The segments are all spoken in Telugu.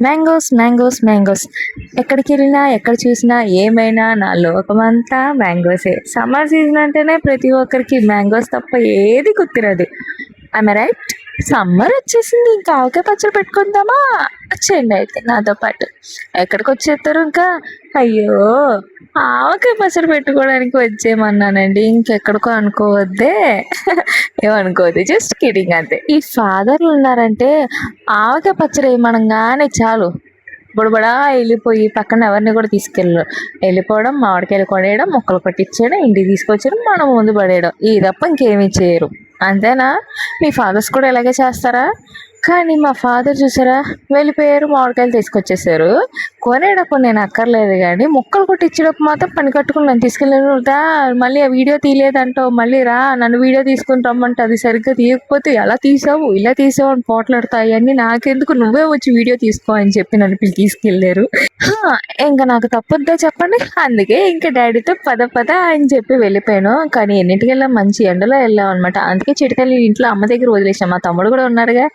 మ్యాంగోస్ మ్యాంగోస్ మ్యాంగోస్, ఎక్కడికి వెళ్ళినా ఎక్కడ చూసినా ఏమైనా నా లోకమంతా మ్యాంగోసే. సమ్మర్ సీజన్ అంటేనే ప్రతి ఒక్కరికి మ్యాంగోస్ తప్ప ఏది గుర్తురాదు. I right? సమ్మర్ వచ్చేసింది, ఇంకా ఆవకాయ పచ్చడి పెట్టుకుందామా? వచ్చేయండి అయితే నాతో పాటు. ఎక్కడికి వచ్చేస్తారు ఇంకా? అయ్యో, ఆవకాయ పచ్చడి పెట్టుకోవడానికి వచ్చేయమన్నానండి, ఇంకెక్కడికో అనుకోవద్దే. ఏమనుకోవద్దు, జస్ట్ కిడింగ్ అంతే. ఈ ఫాదర్లు ఉన్నారంటే ఆవకాయ పచ్చడి వేయమనగానే చాలు బుడబడా వెళ్ళిపోయి పక్కన ఎవరిని కూడా తీసుకెళ్ళరు. వెళ్ళిపోవడం, మామిడికాయలు కొనేయడం, మొక్కలు కొట్టించేయడం, ఇంటికి తీసుకొచ్చడం, మనం ముందు పడేయడం, ఈ తప్ప ఇంకేమీ చేయరు. అంతేనా? మీ ఫాదర్స్ కూడా ఇలాగే చేస్తారా? కానీ మా ఫాదర్ చూసారా, వెళ్ళిపోయారు, మామిడికాయలు తీసుకొచ్చేసారు. కొనేటప్పుడు నేను అక్కర్లేదు, కానీ మొక్కలు కొట్టించేటప్పుడు మాత్రం పని కట్టుకుని నన్ను తీసుకెళ్ళిదా, మళ్ళీ ఆ వీడియో తీయలేదంటావు, మళ్ళీ రా నన్ను వీడియో తీసుకుని రమ్మంటే అది సరిగ్గా తీయకపోతే ఎలా తీసావు, ఇలా తీసావు అని పోట్లాడతాయి అన్నీ నాకెందుకు, నువ్వే వచ్చి వీడియో తీసుకో అని చెప్పి నన్ను తీసుకెళ్ళారు. ఇంకా నాకు తప్పొద్దా చెప్పండి. అందుకే ఇంకా డాడీతో పద పద అని చెప్పి వెళ్ళిపోయాను. కానీ ఎన్నింటికి వెళ్ళాం, మంచి ఎండలో వెళ్ళాం అనమాట. అందుకే చిటితల్లి ఇంట్లో అమ్మ దగ్గర వదిలేసాం. మా తమ్ముడు కూడా ఉన్నారుగా,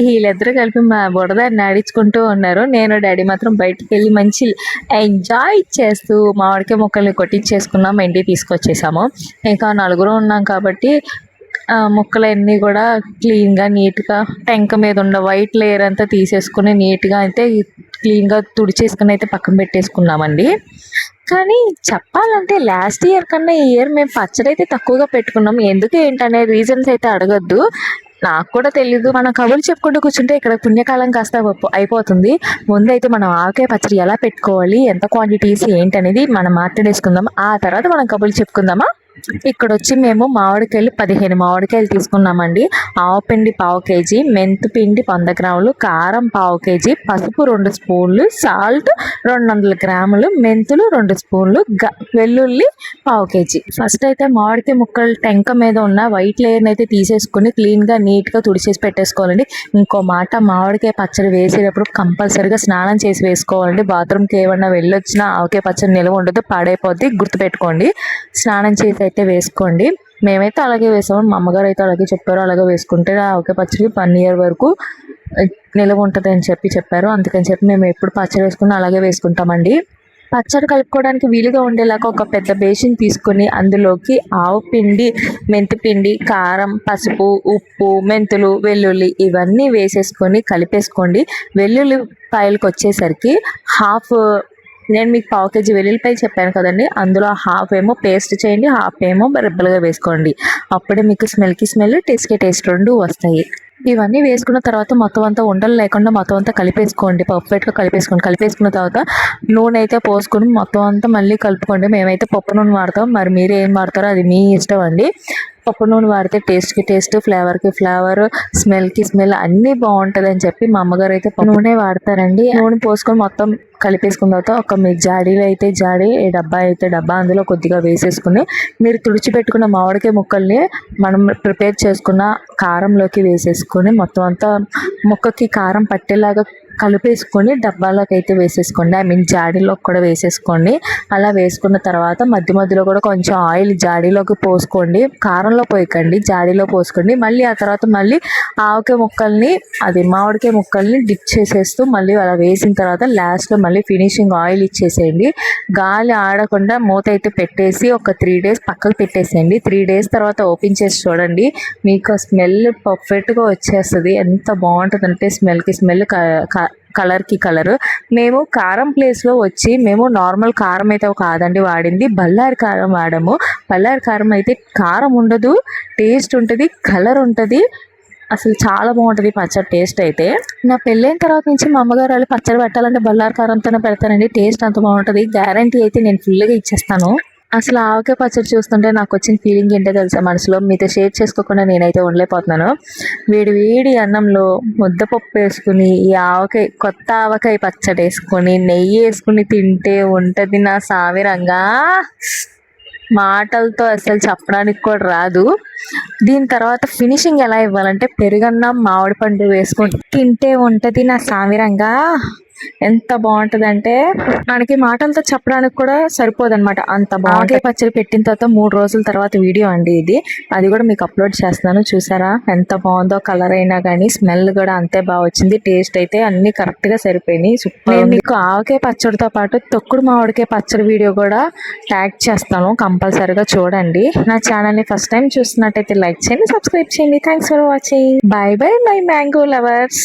వీళ్ళిద్దరూ కలిపి మా బుడదాన్ని ఆడించుకుంటూ ఉన్నారు. నేను డాడీ మాత్రం బయటికి వెళ్ళి మంచి ఎంజాయ్ చేస్తూ మామిడికాయ ముక్కల్ని కొట్టించేసుకున్నాం, ఇంటికి తీసుకొచ్చేసాము. ఇంకా నలుగురు ఉన్నాం కాబట్టి ముక్కలన్నీ కూడా క్లీన్గా నీట్గా టెంక మీద ఉన్న వైట్ లేయర్ అంతా తీసేసుకుని నీట్గా అయితే క్లీన్గా తుడిచేసుకుని అయితే పక్కన పెట్టేసుకున్నామండి. కానీ చెప్పాలంటే లాస్ట్ ఇయర్ కన్నా ఈ ఇయర్ మేము పచ్చడి అయితే తక్కువగా పెట్టుకున్నాం. ఎందుకు ఏంటనే రీజన్స్ అయితే అడగద్దు, నాకు కూడా తెలీదు. మనం కబుర్లు చెప్పుకుంటూ కూర్చుంటే ఇక్కడ పుణ్యకాలం కాస్త అయిపోతుంది. ముందైతే మనం ఆవకాయ పచ్చడి ఎలా పెట్టుకోవాలి, ఎంత క్వాంటిటీస్ ఏంటనేది మనం మాట్లాడేసుకుందాం. ఆ తర్వాత మనం కబుర్లు చెప్పుకుందామా? ఇక్కడ వచ్చి మేము మామిడికాయలు 15 మామిడికాయలు తీసుకున్నామండి. ఆవపిండి 1/2 కేజీ, మెంతిపిండి 100 గ్రాములు, కారం 1/2 కేజీ, పసుపు 2 స్పూన్లు, సాల్ట్ 200 గ్రాములు, మెంతులు 2 స్పూన్లు, వెల్లుల్లి 1/2 కేజీ. ఫస్ట్ అయితే మామిడికాయ ముక్కలు టెంక మీద ఉన్న వైట్ లేయర్ని అయితే తీసేసుకుని క్లీన్గా నీట్గా తుడిచేసి పెట్టేసుకోవాలండి. ఇంకో మాట, మామిడికాయ పచ్చడి వేసేటప్పుడు కంపల్సరీగా స్నానం చేసి వేసుకోవాలండి. బాత్రూమ్కి ఏమన్నా వెళ్ళొచ్చినా ఆవకాయ పచ్చడి నిల్వ ఉండదు, పాడైపోద్ది, గుర్తుపెట్టుకోండి. స్నానం చేసి అయితే వేసుకోండి. మేమైతే అలాగే వేసాము, మా అమ్మగారు అయితే అలాగే చెప్పారు. అలాగే వేసుకుంటే ఆవకాయ పచ్చడి 1 year వరకు నిల్వ ఉంటుంది అని చెప్పారు. అందుకని చెప్పి మేము ఎప్పుడు పచ్చడి వేసుకుని అలాగే వేసుకుంటామండి. పచ్చడి కలుపుకోవడానికి వీలుగా ఉండేలాగా ఒక పెద్ద బేసిన్ తీసుకుని అందులోకి ఆవపిండి, మెంతిపిండి, కారం, పసుపు, ఉప్పు, మెంతులు, వెల్లుల్లి ఇవన్నీ వేసేసుకొని కలిపేసుకోండి. వెల్లుల్లి పాయలకు వచ్చేసరికి నేను మీకు 1/2 కేజీ వెల్లుల్లిపాయ చెప్పాను కదండి, అందులో 1/2 ఏమో పేస్ట్ చేయండి, 1/2 ఏమో రెబ్బలుగా వేసుకోండి. అప్పుడే మీకు స్మెల్కి స్మెల్, టేస్ట్కి టేస్ట్ 2 వస్తాయి. ఇవన్నీ వేసుకున్న తర్వాత మొత్తం అంతా ఉండలు లేకుండా మొత్తం అంతా కలిపేసుకోండి, పర్ఫెక్ట్గా కలిపేసుకున్న తర్వాత నూనె అయితే పోసుకొని మొత్తం అంతా మళ్ళీ కలుపుకోండి. మేమైతే పప్పు నూనె వాడతాం, మరి మీరు ఏం వాడతారో అది మీ ఇష్టం అండి. పప్పు నూనె వాడితే టేస్ట్కి టేస్ట్, ఫ్లేవర్కి ఫ్లేవర్, స్మెల్కి స్మెల్ అన్నీ బాగుంటుంది అని చెప్పి మా అమ్మగారు అయితే పప్పు నూనె వాడతారండి. నూనె పోసుకొని మొత్తం కలిపేసుకున్న తర్వాత ఒక మీ జాడీలో అయితే డబ్బా అయితే డబ్బా అందులో కొద్దిగా వేసేసుకుని మీరు తుడిచిపెట్టుకున్న మామిడికాయ ముక్కల్ని మనం ప్రిపేర్ చేసుకున్న కారంలోకి వేసేసుకొని మొత్తం అంతా ముక్కకి కారం పట్టేలాగా కలిపేసుకొని డబ్బాలోకి అయితే వేసేసుకోండి. జాడీలోకి కూడా వేసేసుకోండి. అలా వేసుకున్న తర్వాత మధ్య మధ్యలో కూడా కొంచెం ఆయిల్ జాడీలోకి పోసుకోండి, కారంలో పోయకండి, జాడీలో పోసుకోండి. మళ్ళీ ఆ తర్వాత మళ్ళీ మామిడికాయ ముక్కల్ని డిప్ చేసేస్తూ మళ్ళీ అలా వేసిన తర్వాత లాస్ట్లో మళ్ళీ ఫినిషింగ్ ఆయిల్ ఇచ్చేసేయండి. గాలి ఆడకుండా మూత అయితే పెట్టేసి ఒక 3 days పక్కకు పెట్టేసేయండి. 3 days తర్వాత ఓపెన్ చేసి చూడండి, మీకు స్మెల్ పర్ఫెక్ట్గా వచ్చేస్తుంది. ఎంత బాగుంటుందంటే స్మెల్కి స్మెల్, కలర్కి కలర్. మేము కారం ప్లేస్లో వచ్చి మేము నార్మల్ కారం అయితే కాదండి వాడింది, బల్లారి కారం వాడాము. బల్లారి కారం అయితే కారం ఉండదు, టేస్ట్ ఉంటుంది, కలర్ ఉంటుంది, అసలు చాలా బాగుంటుంది పచ్చడి టేస్ట్ అయితే. నా పెళ్ళైన తర్వాత నుంచి మా అమ్మగారు వాళ్ళు పచ్చడి పెట్టాలంటే బల్లారి కారంతోనే పెడతానండి, టేస్ట్ అంత బాగుంటుంది. గ్యారంటీ అయితే నేను ఫుల్గా ఇచ్చేస్తాను. అసలు ఆవకాయ పచ్చడి చూస్తుంటే నాకు వచ్చిన ఫీలింగ్ ఏంటో తెలుసా, మనసులో మీతో షేర్ చేసుకోకుండా నేనైతే ఉండలేకపోతున్నాను. వేడి అన్నంలో ముద్దపప్పు వేసుకుని ఈ కొత్త ఆవకాయ పచ్చడి వేసుకొని నెయ్యి వేసుకుని తింటే ఉంటుంది నా సామిరంగా, మాటలతో అసలు చెప్పడానికి కూడా రాదు. దీని తర్వాత ఫినిషింగ్ ఎలా ఇవ్వాలంటే పెరుగన్నం, మామిడి పండు వేసుకొని తింటే ఉంటుంది నా సామిరంగా. ఎంత బాగుంటదంటే మనకి మాటలతో చెప్పడానికి కూడా సరిపోదన్నమాట, అంత బాగుంటాయి. పచ్చడి పెట్టిన తర్వాత 3 రోజుల తర్వాత వీడియో అండి ఇది, అది కూడా మీకు అప్లోడ్ చేస్తున్నాను. చూసారా ఎంత బాగుందో, కలర్ అయినా కానీ స్మెల్ కూడా అంతే బాగా వచ్చింది. టేస్ట్ అయితే అన్ని కరెక్ట్ గా సరిపోయినాయి. సూపర్. నేను మీకు ఆవకాయ పచ్చడితో పాటు తొక్కుడు మామిడికాయ పచ్చడి వీడియో కూడా ట్యాగ్ చేస్తాను, కంపల్సరీగా చూడండి. నా ఛానల్ ని ఫస్ట్ టైం చూస్తున్నట్టయితే లైక్ చేయండి, సబ్స్క్రైబ్ చేయండి. Thanks for watching. By by my mango lovers.